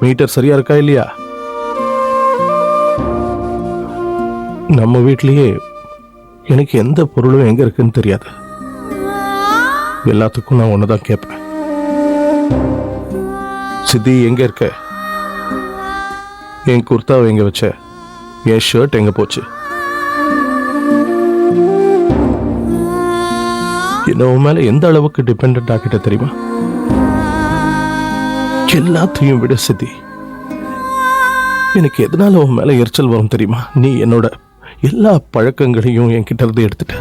Metre சரியா இருக்கா இல்லையா? நம்ம வீட்லயே எனக்கு எந்த பொருளும் எங்க இருக்குன்னு தெரியாது. எல்லாத்துக்கும் நான் ஒண்ணுதான் கேட்பேன். சித்தி எங்க இருக்க? என் குர்தாவை எங்க வச்ச? என் ஷர்ட் எங்க போச்சு? என்ன உன் மேல எந்த அளவுக்கு டிபெண்ட் ஆகிட்ட தெரியுமா? எல்லாத்தையும் விட சித்தி, எனக்கு எதனால உன் மேல எரிச்சல் வரும் தெரியுமா? நீ என்னோட எல்லா பழக்கங்களையும் என்கிட்ட இருந்து எடுத்துட்ட.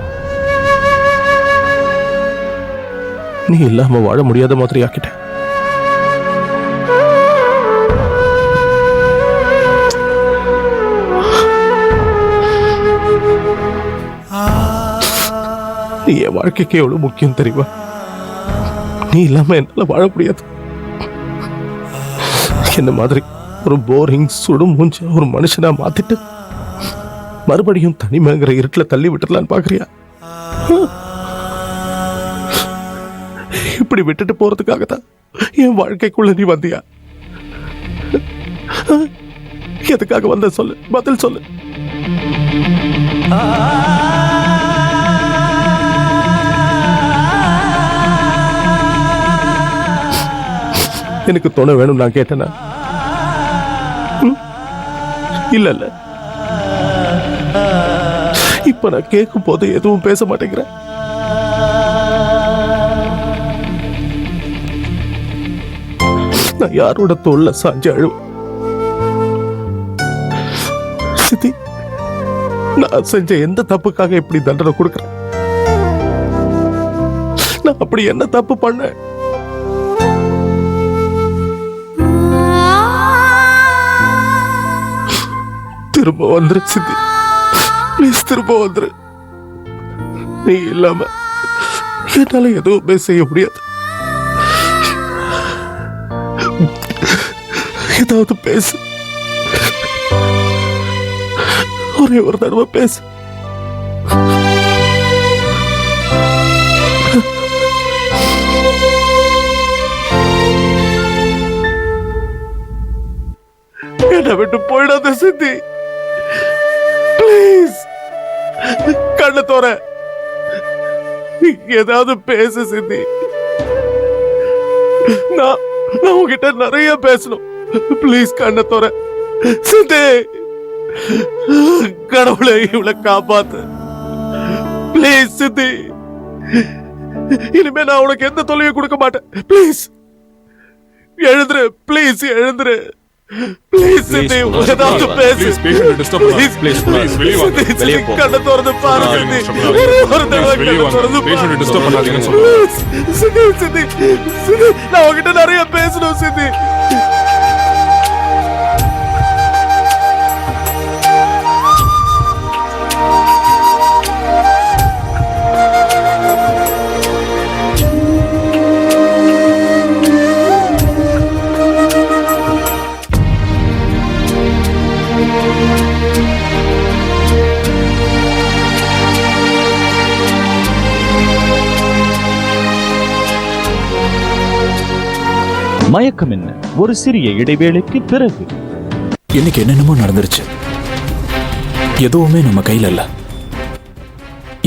நீ இல்லாம வாழ முடியாத மாதிரி ஆக்கிட்ட. நீ என் வாழ்க்கைக்கு எவ்வளவு முக்கியம் தெரியுமா? நீ இல்லாம என்னால வாழ முடியாது. என்ன மாதிரி ஒரு போரிங் சுடும் மூஞ்ச ஒரு மனுஷனா மாத்திட்டு மறுபடியும் தனிமைங்கிற இருட்டுல தள்ளி விட்டுடலான்னு பாக்குறியா? இப்படி விட்டுட்டு போறதுக்காக தான் என் வாழ்க்கைக்குள்ள நீ வந்தியா? எதுக்காக வந்த சொல்லு, பதில் சொல்லு. எனக்கு துணை வேணும் நான் கேட்டேனா? இல்ல இல்ல, இப்ப நான் கேட்கும் போது எதுவும் பேச மாட்டேங்கிறேன். நான் யாரோட தோல்ல சாஞ்சு அழுவேன்? சித்தி, நான் செஞ்ச எந்த தப்புக்காக இப்படி தண்டனை கொடுக்கிறேன்? நான் அப்படி என்ன தப்பு பண்ண? திரும்ப வந்துரு சித்தி, ப்ளீஸ் திரும்ப வந்துரு. நீ இல்லாம என்னால எதுவுமே செய்ய முடியாது. ஏதாவது பேசு, ஒரே ஒரு தடவை பேசு. என்னை விட்டு போயிடாத சித்தி, ப்ளீஸ். கண்ண தோற, ஏதாவது பேசு சித்தி. நான் உங்ககிட்ட நிறைய பேசணும். ப்ளீஸ் கண்ண தோற சித்தி. கடவுளை இவளை காப்பாத்து ப்ளீஸ் சித்தி. இனிமே நான் உனக்கு எந்த தொல்லையும் கொடுக்க மாட்டேன். ப்ளீஸ் எழுந்துரு, ப்ளீஸ் எழுந்துரு. ப்ளீஸ் சித்தி, ஏதாவது பேசு. கண்ண திறந்து பாரு சித்தி. ஒரு தடவை கண்ண திறந்து பாரு. சித்தி சித்தி சித்தி, நான் உங்ககிட்ட நிறைய பேசணும் சித்தி. மயக்கம் என்ன? ஒரு சிறிய இடைவேளைக்கு பிறகு. இன்னைக்கு என்னென்னமோ நடந்துருச்சு. எதுவுமே நம்ம கையில இல்ல.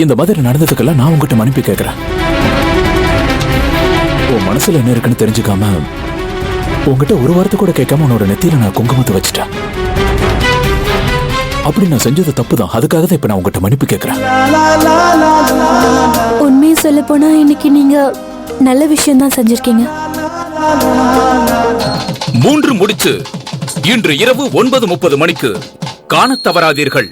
இந்த மாதிரி நடந்ததுக்கெல்லாம் நான் உங்ககிட்ட மன்னிப்பு கேட்கிறேன். உன் மனசுல என்ன இருக்குன்னு தெரிஞ்சுக்காம, உங்ககிட்ட ஒரு வார்த்தை கூட கேட்காம உன்னோட நெத்தியில நான் குங்குமத்தை வச்சுட்டேன். அப்படி நான் செஞ்சது தப்புதான். அதுக்காக தான் இப்ப நான் உங்ககிட்ட மன்னிப்பு கேட்கிறேன். உண்மையை சொல்ல போனா இன்னைக்கு நீங்க நல்ல விஷயம் தான் செஞ்சிருக்கீங்க. 3 முடிச்சு இன்று இரவு 9:30 மணிக்கு காணத் தவறாதீர்கள்.